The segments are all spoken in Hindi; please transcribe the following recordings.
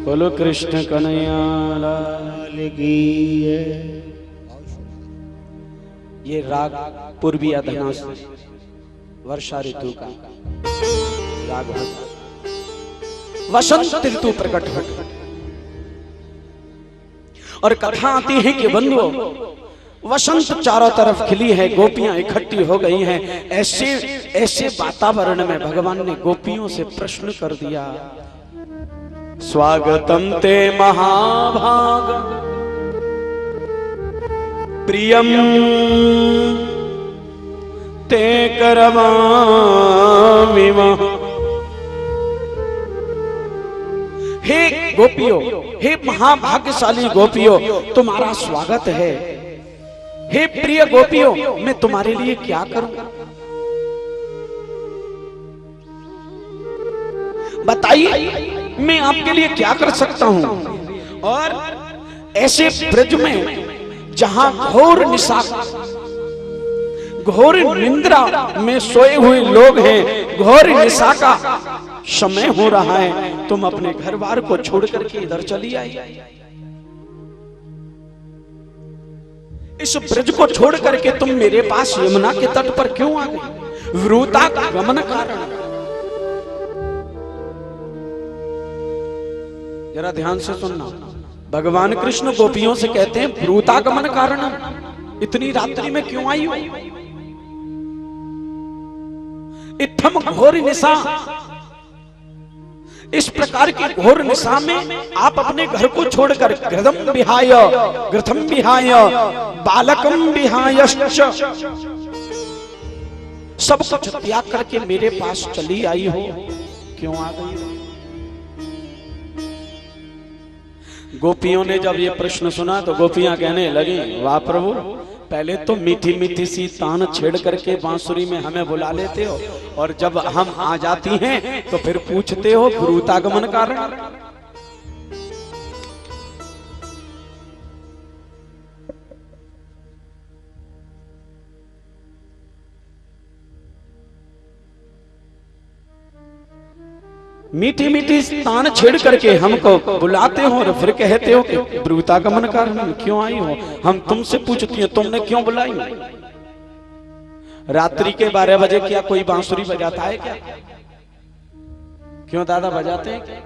बोलो कृष्ण कन्हैया लाल की जय। ये राग पूर्वी अधनास वर्षा ऋतु का राग है। वसंत ऋतु प्रकट हो और कथा आती है कि बंधुओं वसंत चारों तरफ खिली है, गोपियां इकट्ठी हो गई हैं। ऐसे ऐसे वातावरण में भगवान ने गोपियों से प्रश्न कर दिया, स्वागतम ते महाभाग प्रियम ते करवामि। हे गोपियों, हे महाभाग्यशाली गोपियों, तुम्हारा स्वागत है। हे प्रिय गोपियों, मैं तुम्हारे लिए क्या करूं? बताइए मैं आपके लिए क्या कर सकता हूं। और ऐसे ब्रज में जहां घोर निशा, घोर निंद्रा में सोए हुए लोग हैं, घोर निशा का समय हो रहा है, तुम अपने घर बार को छोड़ करके इधर चली आई। इस ब्रज को छोड़ करके तुम मेरे पास यमुना के तट पर क्यों आ गई? वृता गमन कारण। जरा ध्यान से सुनना, भगवान कृष्ण गोपियों से कहते हैं वृता गमन कारण, इतनी रात्रि में क्यों आई हो? इत्थम घोर निशा, इस प्रकार की घोर निशा में आप अपने घर को छोड़कर घृतम विहाय बालकम विहायश्च सब कुछ त्याग करके मेरे पास चली आई हो, क्यों आ गई हो? गोपियों ने जब ये प्रश्न सुना तो गोपियां कहने लगी, वाह प्रभु, पहले तो मीठी मीठी सी तान छेड़ करके बांसुरी में हमें बुला लेते हो, और जब हम आ जाती हैं तो फिर पूछते हो वृतागमन कारण। मीठी मीठी तान छेड़ करके हमको बुलाते हो और फिर कहते हो कि वृतागमन कारण क्यों आई हो? हम तुमसे पूछती हैं तुमने क्यों बुलाई? रात्रि के 12 बजे क्या कोई बांसुरी बजाता है क्या? क्यों दादा बजाते हैं क्या?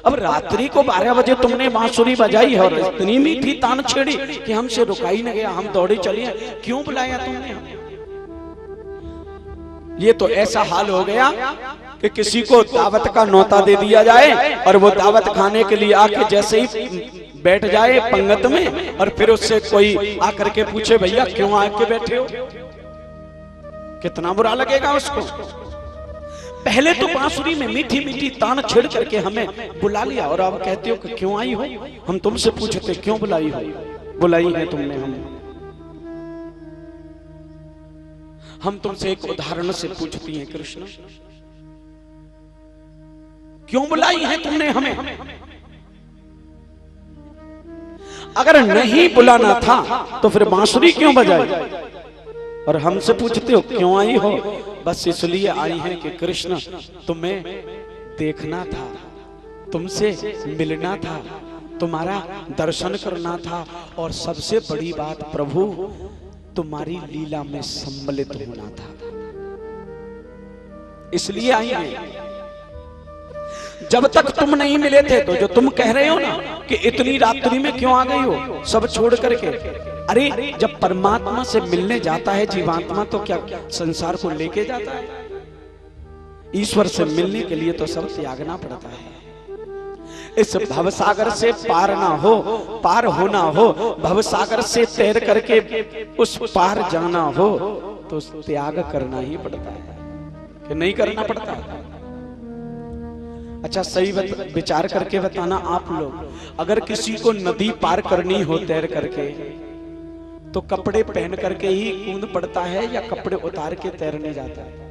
अब रात्रि को 12 बजे तुमने बांसुरी बजाई है और इतनी मीठी तान छेड़ी कि हमसे रुका ही नहीं गया, हम दौड़े चले, क्यों बुलाया तुमने हमें? ये तो ऐसा हाल हो गया कि किसी को दावत का न्योता दे दिया जाए और वो दावत खाने के लिए आके जैसे ही बैठ जाए पंगत में, और फिर उससे कोई आकर के पूछे भैया क्यों आके बैठे हो, कितना बुरा लगेगा उसको। पहले तो बांसुरी में मीठी मीठी तान छेड़ करके हमें बुला लिया और अब कहते हो कि क्यों आई हो? हम तुमसे पूछते क्यों बुलाई हो? बुलाई है तुमने हम तुमसे एक उदाहरण से पूछती हैं कृष्ण, क्यों बुलाई है तुमने हमें? अगर नहीं बुलाना था तो फिर बांसुरी क्यों बजाई? और हमसे पूछते हो क्यों आई हो? बस इसलिए आई है कि कृष्ण तुम्हें देखना था, तुमसे मिलना था, तुम्हारा दर्शन करना था, और सबसे बड़ी बात प्रभु तुम्हारी लीला में सम्मिलित होना था, इसलिए आई है। जब तक तुम नहीं मिले थे तो जो तुम कह रहे हो ना कि इतनी रात्रि में क्यों आ गई हो सब छोड़ करके, अरे जब परमात्मा से मिलने जाता है जीवात्मा तो क्या संसार को लेके जाता है? ईश्वर से मिलने के लिए तो सब त्यागना पड़ता है। इस भवसागर से पार ना हो, पार होना हो, भवसागर से तैर करके उस पार जाना हो तो त्याग करना ही पड़ता है कि नहीं करना पड़ता? अच्छा सही विचार करके बताना आप लोग, अगर किसी को नदी पार करनी हो तैर करके तो कपड़े पहन करके ही कूद पड़ता है या कपड़े उतार के तैरने जाता है?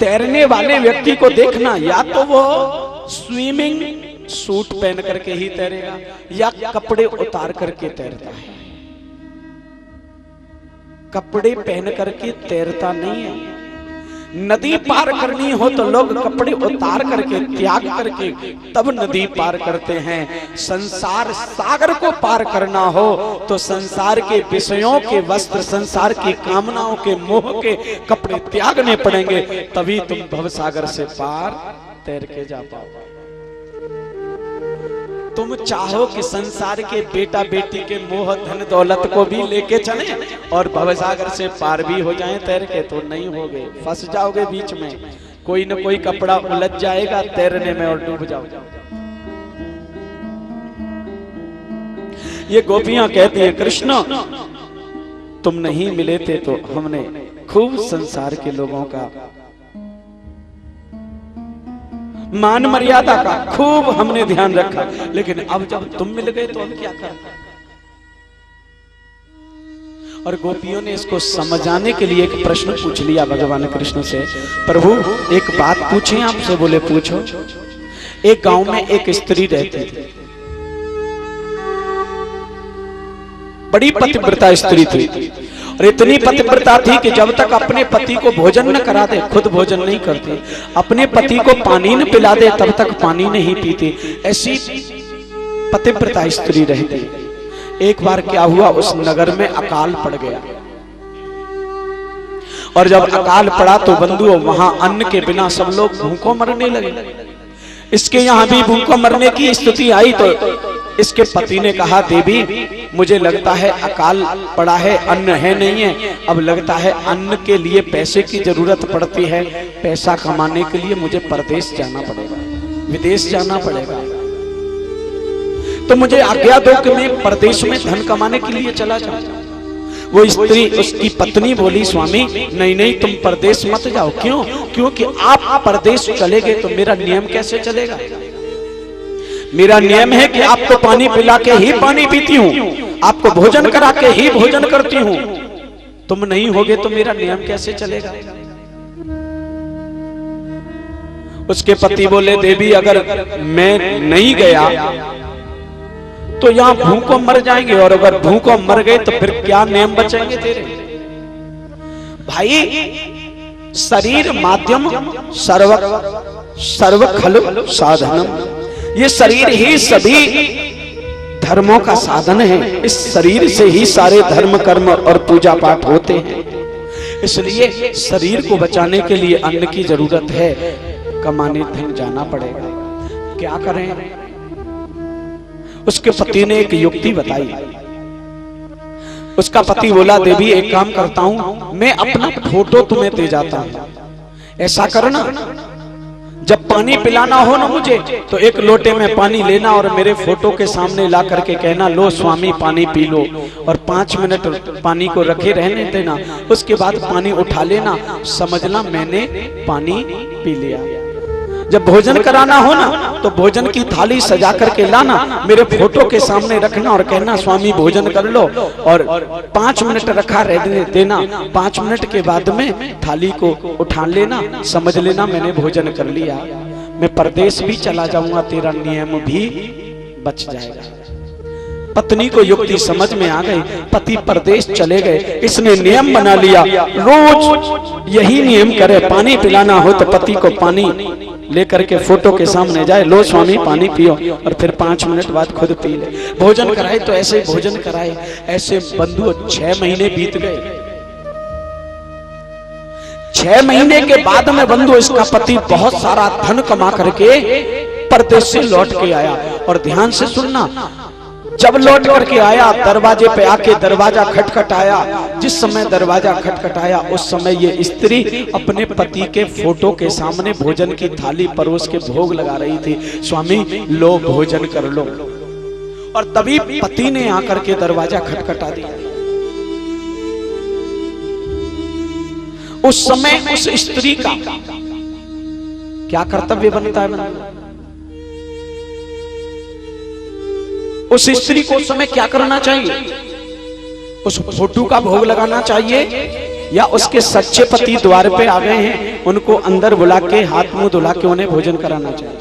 तैरने वाले व्यक्ति को देखना, या तो वो स्विमिंग सूट पहन करके ही तैरेगा या कपड़े उतार करके तैरता है। कपड़े पहन करके तैरता नहीं है। नदी पार करनी हो तो लोग कपड़े उतार करके, त्याग करके तब नदी पार करते हैं। संसार सागर को पार करना हो तो संसार के विषयों के वस्त्र, संसार की कामनाओं के मोह के कपड़े त्यागने पड़ेंगे, तभी तुम भवसागर से पार तैर के जा पाओ। तुम चाहो कि संसार के बेटा बेटी के मोह धन दौलत को भी लेके चले और भवसागर से पार भी हो जाएं तैर के, तो नहीं होगे, फंस जाओगे बीच में। कोई न कोई कपड़ा उलझ जाएगा तैरने में और डूब जाओगे। ये गोपियां कहती है कृष्ण तुम नहीं मिले थे तो हमने खूब संसार के लोगों का मान मर्यादा का खूब हमने ध्यान रखा, लेकिन अब जब तुम मिल गए तो हम क्या करें। और गोपियों ने इसको समझाने के लिए एक प्रश्न पूछ लिया भगवान कृष्ण से, प्रभु एक बात पूछें आपसे? बोले पूछो। एक गांव में एक स्त्री रहती थी, बड़ी पतिव्रता स्त्री थी, और इतनी पतिव्रता थी कि जब तक अपने पति को भोजन न करा दे खुद भोजन नहीं करती, अपने पति को पानी न पिला दे तब तक पानी नहीं पीती। ऐसी पतिव्रता स्त्री रहती। एक बार क्या हुआ, उस नगर में अकाल पड़ गया, और जब अकाल पड़ा तो बंधुओं वहां अन्न के बिना सब लोग भूखों मरने लगे। इसके यहाँ भी भूखों मरने की स्थिति आई तो इसके पति ने कहा, देवी मुझे लगता है अकाल पड़ा है, अन्न है नहीं है, अब लगता है अन्न के लिए पैसे की जरूरत पड़ती है, पैसा कमाने के लिए मुझे परदेश जाना पड़ेगा, विदेश जाना पड़ेगा, तो मुझे आज्ञा दो कि मैं परदेश में धन कमाने के लिए चला जाऊं। वो स्त्री, उसकी पत्नी बोली, स्वामी नहीं नहीं तुम परदेश मत जाओ। क्यों? क्योंकि आप परदेश चले गए तो मेरा नियम कैसे चलेगा। मेरा नियम है कि आपको पानी पिला के ही पानी पीती हूँ, आपको भोजन करा के ही भोजन करती हूँ, तुम नहीं होगे तो मेरा नियम कैसे चलेगा। उसके पति बोले, देवी अगर मैं नहीं गया तो यहाँ भूखों मर जाएंगे, और अगर भूखों मर गए तो फिर क्या नियम बचेंगे तेरे। भाई शरीर माध्यम सर्व खलु साधनम, ये शरीर ही सभी धर्मों का साधन है, इस शरीर से ही सारे धर्म कर्म और पूजा पाठ होते हैं। इसलिए शरीर को बचाने के लिए अन्न की जरूरत है, कमाने धन जाना पड़ेगा, क्या करें। उसके पति ने एक युक्ति बताई। उसका पति बोला, देवी एक काम करता हूं, मैं अपना फोटो तुम्हें दे जाता हूं, ऐसा करना जब पानी पिलाना हो ना मुझे तो एक लोटे में पानी लेना और मेरे फोटो के सामने ला करके कहना, लो स्वामी पानी पी लो, और 5 मिनट पानी को रखे रहने देना, उसके बाद पानी उठा लेना, समझना मैंने पानी पी लिया। जब भोजन कराना हो ना तो भोजन की थाली सजा करके लाना, मेरे फोटो के सामने रखना और कहना स्वामी भोजन कर लो, और 5 मिनट रखा रहने देना, 5 मिनट के बाद में थाली को उठा लेना, समझ लेना मैंने भोजन कर लिया, मैं परदेश भी चला जाऊंगा, तेरा नियम भी बच जाएगा। पत्नी को युक्ति समझ में आ गई, पति परदेश चले गए, इसने नियम बना लिया रोज यही नियम करे, पानी पिलाना हो तो पति को पानी लेकर के फोटो के सामने जाए, लो स्वामी पानी पियो, और फिर 5 मिनट बाद खुद पी ले। भोजन कराए तो ऐसे भोजन कराए। ऐसे बंधु 6 महीने बीत गए। 6 महीने के बाद में बंधु इसका पति बहुत सारा धन कमा करके परदेश से लौट के आया। और ध्यान से सुनना, जब लौट करके आया दरवाजे पे आके दरवाजा खटखटाया, जिस समय दरवाजा खटखटाया उस समय ये स्त्री अपने पति के फोटो के सामने भोजन की थाली परोस के भोग लगा रही थी, स्वामी लो भोजन कर लो। और तभी पति ने आकर के दरवाजा खटखटा दिया। उस समय उस स्त्री का क्या कर्तव्य बनता है? उस स्त्री को उस समय क्या करना चाहिए? उस फोटो का भोग लगाना चाहिए, या उसके सच्चे पति द्वार पे आ गए हैं उनको अंदर बुला के हाथ मुंह धुला के उन्हें भोजन कराना चाहिए?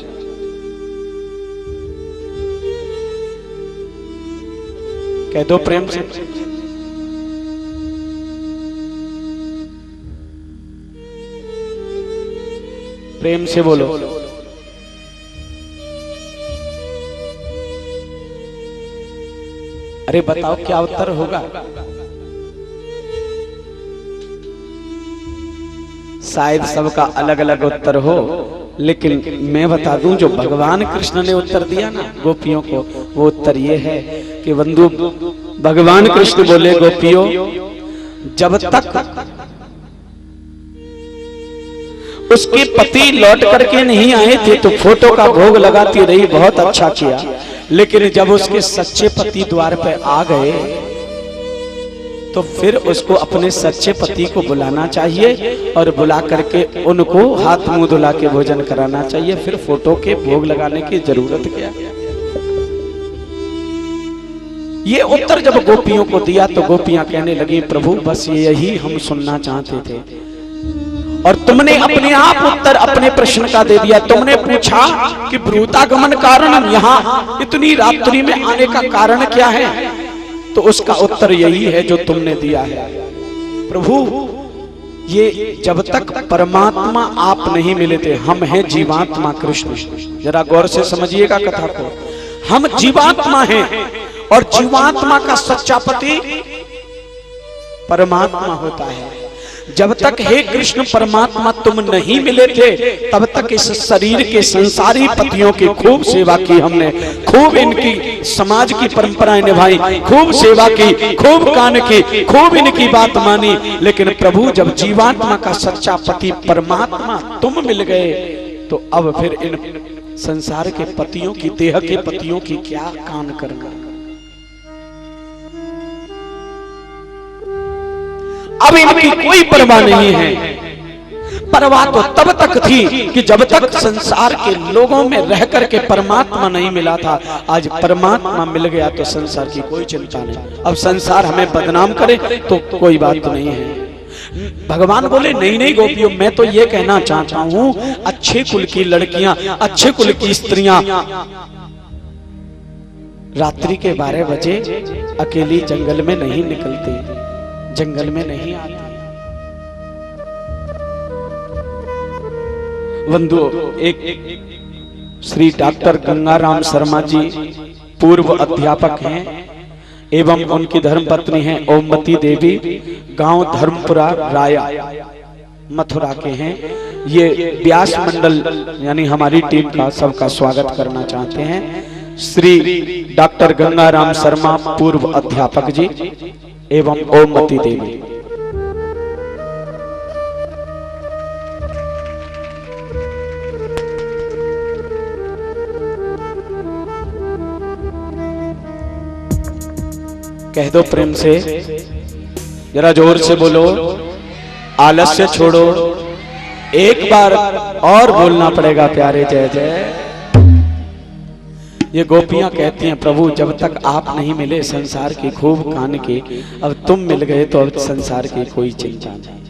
कह दो प्रेम से। प्रेम से बोलो। अरे बताओ क्या उत्तर होगा? शायद सबका अलग अलग उत्तर हो, लेकिन मैं बता दूं जो भगवान कृष्ण ने उत्तर दिया ना गोपियों को, वो उत्तर ये है कि बंधु, भगवान कृष्ण बोले गोपियों, जब तक उसके पति लौट करके नहीं आए थे तो फोटो का भोग लगाती रही, बहुत अच्छा किया। लेकिन जब उसके सच्चे पति द्वार पे आ गए तो फिर उसको अपने सच्चे पति को बुलाना चाहिए और बुला करके उनको हाथ मुंह धुला के भोजन कराना चाहिए। फिर फोटो के भोग लगाने की जरूरत क्या? ये उत्तर जब गोपियों को दिया तो गोपियां कहने लगी, प्रभु बस यही हम सुनना चाहते थे और तुमने अपने आप उत्तर अपने प्रश्न का दे दिया। तुमने पूछा कि भ्रूतागमन कारण यहाँ इतनी रात्रि में आने का कारण क्या है, तो उसका उत्तर यही है जो तुमने दिया है। प्रभु ये जब तक परमात्मा आप नहीं मिले थे, हम हैं जीवात्मा कृष्ण। जरा गौर से समझिएगा कथा को। हम जीवात्मा हैं और जीवात्मा का सच्चा पति परमात्मा होता है। जब तक हे कृष्ण परमात्मा तुम नहीं मिले थे, तब तक इस शरीर के संसारी पतियों की खूब सेवा की हमने, खूब इनकी समाज की परंपराएं निभाई, खूब सेवा की, खूब कान की, खूब इनकी बात मानी। लेकिन प्रभु जब जीवात्मा का सच्चा पति परमात्मा तुम मिल गए, तो अब फिर इन संसार के पतियों की, देह के पतियों की क्या कान करना। अब इनकी कोई परवाह नहीं है। परवाह तो तब तक थी कि जब तक संसार के लोगों में रह करके परमात्मा नहीं मिला था। आज परमात्मा मिल गया तो संसार की कोई चिंता नहीं। अब संसार हमें बदनाम करे तो कोई बात नहीं है। भगवान बोले नहीं नहीं गोपियों, मैं तो ये कहना चाहता हूं, अच्छे कुल की लड़कियां, अच्छे कुल की स्त्रियां रात्रि के 12 बजे अकेली जंगल में नहीं निकलती, जंगल में नहीं आती। बंधु, एक श्री डॉक्टर गंगाराम शर्मा जी पूर्व अध्यापक हैं एवं उनकी धर्मपत्नी हैं ओमवती देवी, गांव धर्मपुरा राया मथुरा के हैं। ये व्यास मंडल यानी हमारी टीम का सबका स्वागत करना चाहते हैं। श्री डॉक्टर गंगाराम शर्मा पूर्व अध्यापक जी एवं ओमवती देवी। कह दो प्रेम से, जरा जोर से बोलो, आलस्य छोड़ो, एक बार और बोलना पड़ेगा प्यारे जय जय। ये गोपियां कहती हैं प्रभु जब तक आप नहीं मिले संसार की खूब कान की, अब तुम मिल गए तो अब संसार की कोई चिंता नहीं।